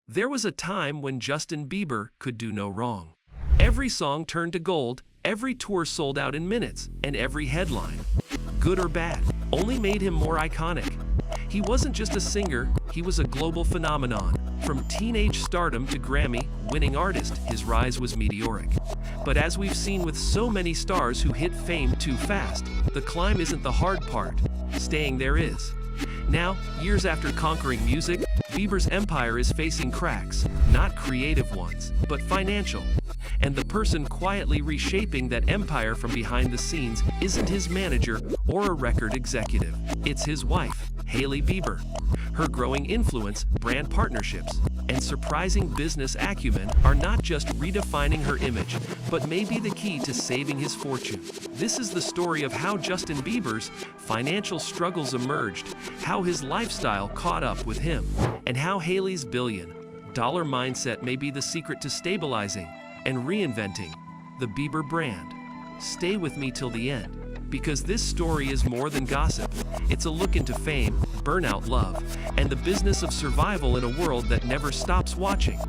There was a time when Justin Bieber could do no wrong. Every song turned to gold, every tour sold out in minutes, and every headline, good or bad, only made him more iconic. He wasn't just a singer, he was a global phenomenon. From teenage stardom to Grammy-winning artist, his rise was meteoric. But as we've seen with so many stars who hit fame too fast, the climb isn't the hard part. Staying there is. Now, years after conquering music, Bieber's empire is facing cracks, not creative ones, but financial. And the person quietly reshaping that empire from behind the scenes isn't his manager or a record executive. It's his wife, Hailey Bieber. Her growing influence, brand partnerships, and surprising business acumen are not just redefining her image, but may be the key to saving his fortune. This is the story of how Justin Bieber's financial struggles emerged, how his lifestyle caught up with him, and how Hailey's billion-dollar mindset may be the secret to stabilizing and reinventing the Bieber brand. Stay with me till the end, because this story is more than gossip. It's a look into fame, burnout love, and the business of survival in a world that never stops watching.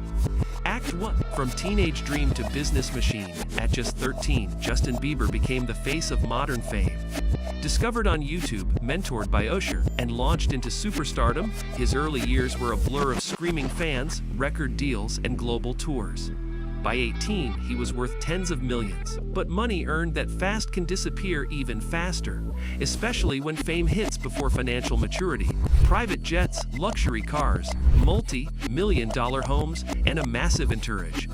Act 1. From teenage dream to business machine. At just 13, Justin Bieber became the face of modern fame. Discovered on YouTube, mentored by Usher, and launched into superstardom, his early years were a blur of screaming fans, record deals, and global tours. By 18, he was worth tens of millions. But money earned that fast can disappear even faster, especially when fame hits before financial maturity. Private jets, luxury cars, multi-million-dollar homes, and a massive entourage.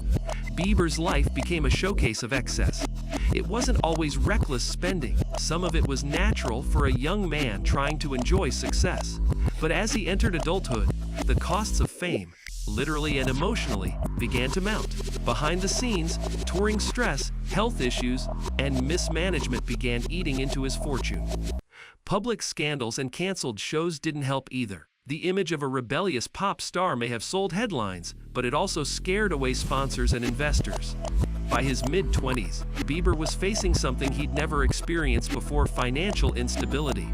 Bieber's life became a showcase of excess. It wasn't always reckless spending. Some of it was natural for a young man trying to enjoy success. But as he entered adulthood, the costs of fame, literally and emotionally, began to mount. Behind the scenes, touring stress, health issues, and mismanagement began eating into his fortune. Public scandals and canceled shows didn't help either. The image of a rebellious pop star may have sold headlines, but it also scared away sponsors and investors. By his mid-20s, Bieber was facing something he'd never experienced before: financial instability.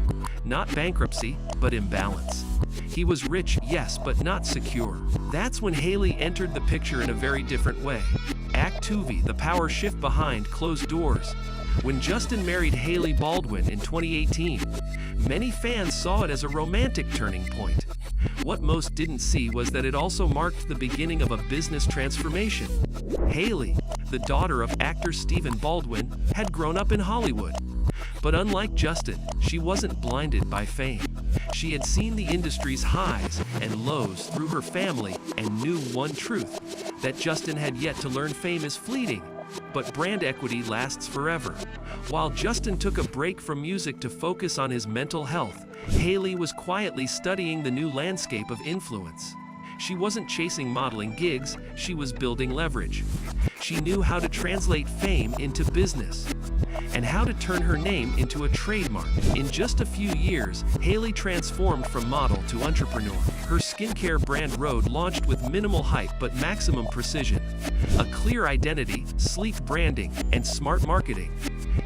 Not bankruptcy, but imbalance. He was rich, yes, but not secure. That's when Hailey entered the picture in a very different way. Act 2. The power shift behind closed doors. When Justin married Hailey Baldwin in 2018, many fans saw it as a romantic turning point. What most didn't see was that it also marked the beginning of a business transformation. Hailey, the daughter of actor Stephen Baldwin, had grown up in Hollywood. But unlike Justin, she wasn't blinded by fame. She had seen the industry's highs and lows through her family and knew one truth: that Justin had yet to learn fame is fleeting, but brand equity lasts forever. While Justin took a break from music to focus on his mental health, Hailey was quietly studying the new landscape of influence. She wasn't chasing modeling gigs, she was building leverage. She knew how to translate fame into business, and how to turn her name into a trademark. In just a few years, Hailey transformed from model to entrepreneur. Her skincare brand Rhode launched with minimal hype but maximum precision. A clear identity, sleek branding, and smart marketing.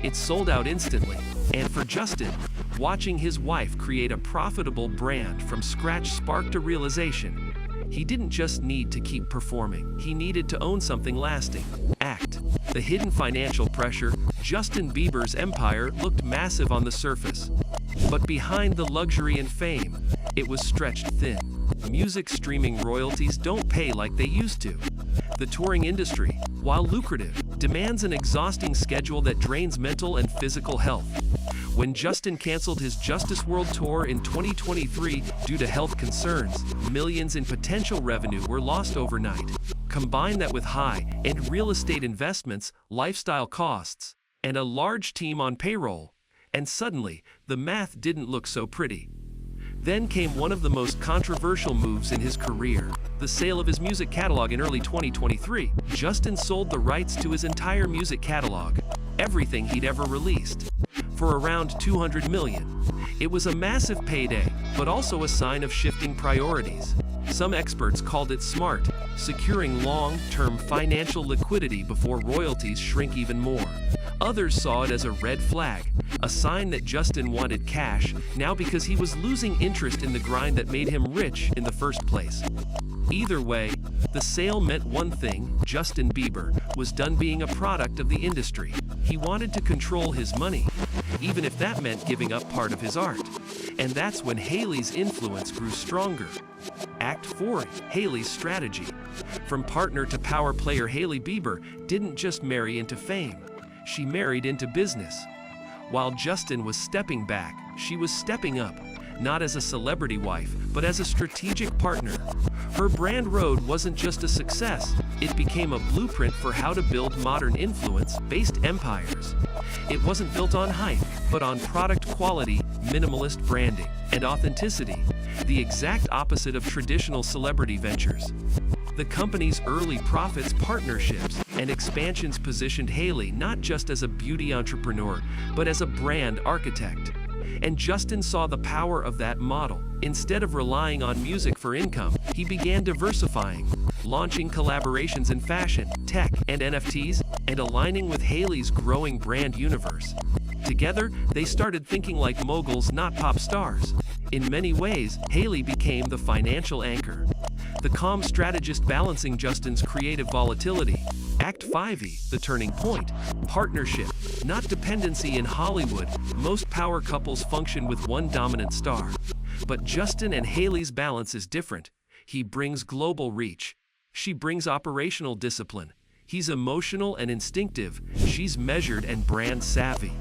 It sold out instantly. And for Justin, watching his wife create a profitable brand from scratch sparked a realization. He didn't just need to keep performing, he needed to own something lasting. Act. The hidden financial pressure. Justin Bieber's empire looked massive on the surface. But behind the luxury and fame, it was stretched thin. Music streaming royalties don't pay like they used to. The touring industry, while lucrative, demands an exhausting schedule that drains mental and physical health. When Justin canceled his Justice World Tour in 2023 due to health concerns, millions in potential revenue were lost overnight. Combine that with high-end real estate investments, lifestyle costs, and a large team on payroll, and suddenly, the math didn't look so pretty. Then came one of the most controversial moves in his career: the sale of his music catalog in early 2023. Justin sold the rights to his entire music catalog, everything he'd ever released, for around $200 million. It was a massive payday, but also a sign of shifting priorities. Some experts called it smart, securing long-term financial liquidity before royalties shrink even more. Others saw it as a red flag, a sign that Justin wanted cash now because he was losing interest in the grind that made him rich in the first place. Either way, the sale meant one thing: Justin Bieber was done being a product of the industry. He wanted to control his money, even if that meant giving up part of his art. And that's when Hailey's influence grew stronger. Act 4. Hailey's strategy. From partner to power player, Hailey Bieber didn't just marry into fame, she married into business. While Justin was stepping back, she was stepping up, not as a celebrity wife, but as a strategic partner. Her brand road wasn't just a success, it became a blueprint for how to build modern influence-based empires. It wasn't built on hype, but on product quality, minimalist branding, and authenticity, the exact opposite of traditional celebrity ventures. The company's early profits, partnerships, and expansions positioned Hailey not just as a beauty entrepreneur, but as a brand architect. And Justin saw the power of that model. Instead of relying on music for income, he began diversifying, launching collaborations in fashion, tech, and NFTs, and aligning with Hailey's growing brand universe. Together, they started thinking like moguls, not pop stars. In many ways, Hailey became the financial anchor, the calm strategist balancing Justin's creative volatility. Act 5. The turning point. Partnership, not dependency. In Hollywood, most power couples function with one dominant star. But Justin and Hailey's balance is different. He brings global reach. She brings operational discipline. He's emotional and instinctive. She's measured and brand savvy.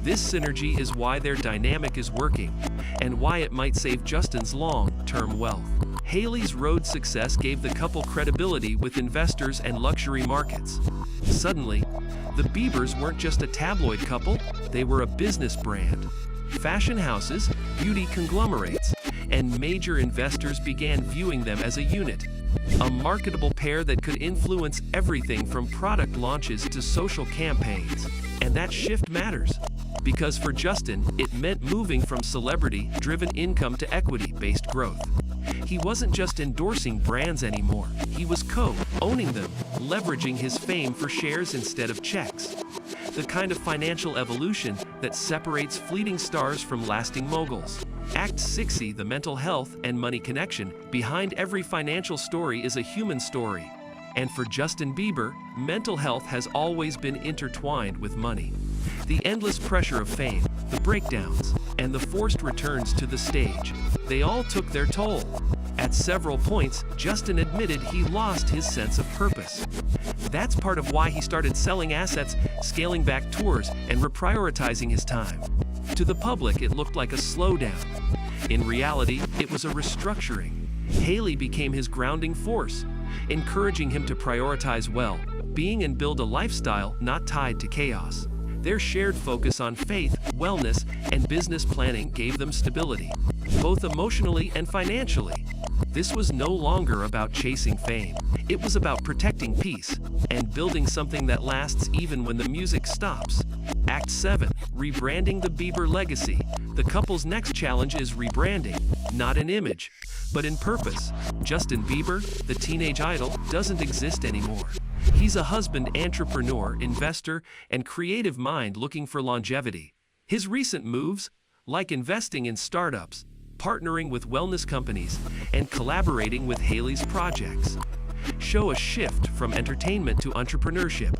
This synergy is why their dynamic is working, and why it might save Justin's long-term wealth. Hailey's road success gave the couple credibility with investors and luxury markets. Suddenly, the Biebers weren't just a tabloid couple, they were a business brand. Fashion houses, beauty conglomerates, and major investors began viewing them as a unit. A marketable pair that could influence everything from product launches to social campaigns. And that shift matters, because for Justin, it meant moving from celebrity-driven income to equity-based growth. He wasn't just endorsing brands anymore, he was co-owning them, leveraging his fame for shares instead of checks. The kind of financial evolution that separates fleeting stars from lasting moguls. Act 6. The mental health and money connection. Behind every financial story is a human story. And for Justin Bieber, mental health has always been intertwined with money. The endless pressure of fame, the breakdowns, and the forced returns to the stage, they all took their toll. At several points, Justin admitted he lost his sense of purpose. That's part of why he started selling assets, scaling back tours, and reprioritizing his time. To the public, it looked like a slowdown. In reality, it was a restructuring. Hailey became his grounding force, encouraging him to prioritize well-being and build a lifestyle not tied to chaos. Their shared focus on faith, wellness, and business planning gave them stability, both emotionally and financially. This was no longer about chasing fame. It was about protecting peace and building something that lasts even when the music stops. Act 7. Rebranding the Bieber legacy. The couple's next challenge is rebranding, not in image, but in purpose. Justin Bieber, the teenage idol, doesn't exist anymore. He's a husband, entrepreneur, investor, and creative mind looking for longevity. His recent moves, like investing in startups, partnering with wellness companies, and collaborating with Hailey's projects, show a shift from entertainment to entrepreneurship.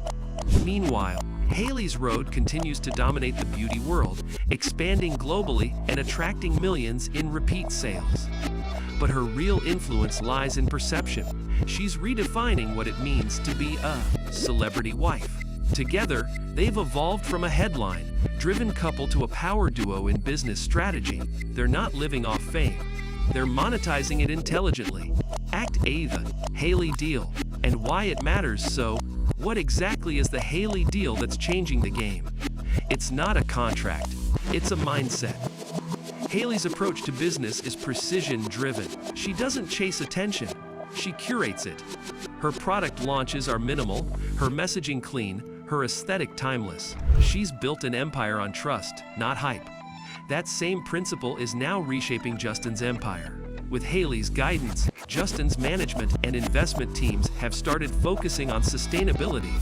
Meanwhile, Hailey's road continues to dominate the beauty world, expanding globally and attracting millions in repeat sales. But her real influence lies in perception. She's redefining what it means to be a celebrity wife. Together, they've evolved from a headline-driven couple to a power duo in business strategy. They're not living off fame. They're monetizing it intelligently. Act 8. The Hailey deal, and why it matters. So, what exactly is the Hailey deal that's changing the game? It's not a contract, it's a mindset. Hailey's approach to business is precision-driven. She doesn't chase attention, she curates it. Her product launches are minimal, her messaging clean, her aesthetic timeless. She's built an empire on trust, not hype. That same principle is now reshaping Justin's empire. With Hailey's guidance, Justin's management and investment teams have started focusing on sustainability,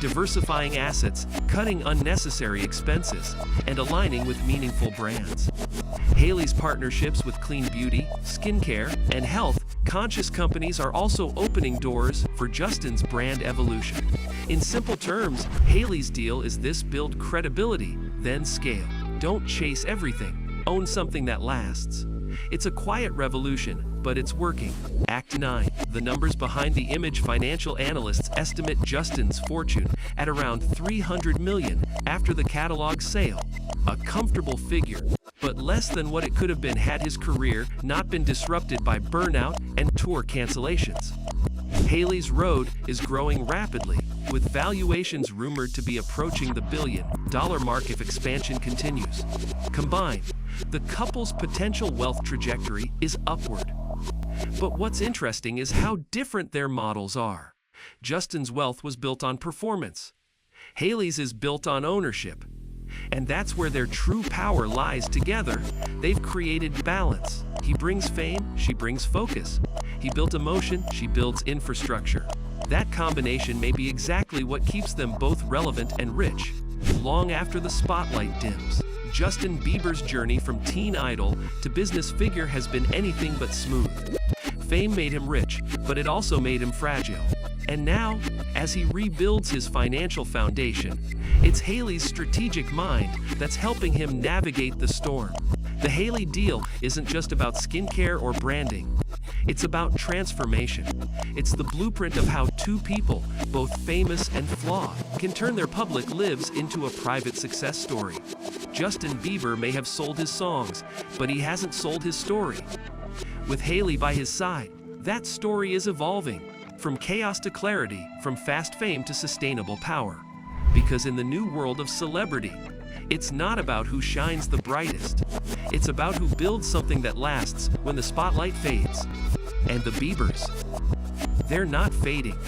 diversifying assets, cutting unnecessary expenses, and aligning with meaningful brands. Hailey's partnerships with clean beauty, skincare, and health-conscious companies are also opening doors for Justin's brand evolution. In simple terms, Hailey's deal is this: build credibility, then scale. Don't chase everything. Own something that lasts. It's a quiet revolution, but it's working. Act 9. The numbers behind the image. Financial analysts estimate Justin's fortune at around $300 million after the catalog sale. A comfortable figure, but less than what it could have been had his career not been disrupted by burnout and tour cancellations. Hailey's road is growing rapidly, with valuations rumored to be approaching the billion-dollar mark if expansion continues. Combined, the couple's potential wealth trajectory is upward. But what's interesting is how different their models are. Justin's wealth was built on performance. Hailey's is built on ownership. And that's where their true power lies. Together, they've created balance. He brings fame, she brings focus. He built emotion, she builds infrastructure. That combination may be exactly what keeps them both relevant and rich, long after the spotlight dims. Justin Bieber's journey from teen idol to business figure has been anything but smooth. Fame made him rich, but it also made him fragile. And now, as he rebuilds his financial foundation, it's Hailey's strategic mind that's helping him navigate the storm. The Hailey deal isn't just about skincare or branding. It's about transformation. It's the blueprint of how two people, both famous and flawed, can turn their public lives into a private success story. Justin Bieber may have sold his songs, but he hasn't sold his story. With Hailey by his side, that story is evolving. From chaos to clarity, from fast fame to sustainable power. Because in the new world of celebrity, it's not about who shines the brightest. It's about who builds something that lasts when the spotlight fades. And the Biebers, they're not fading.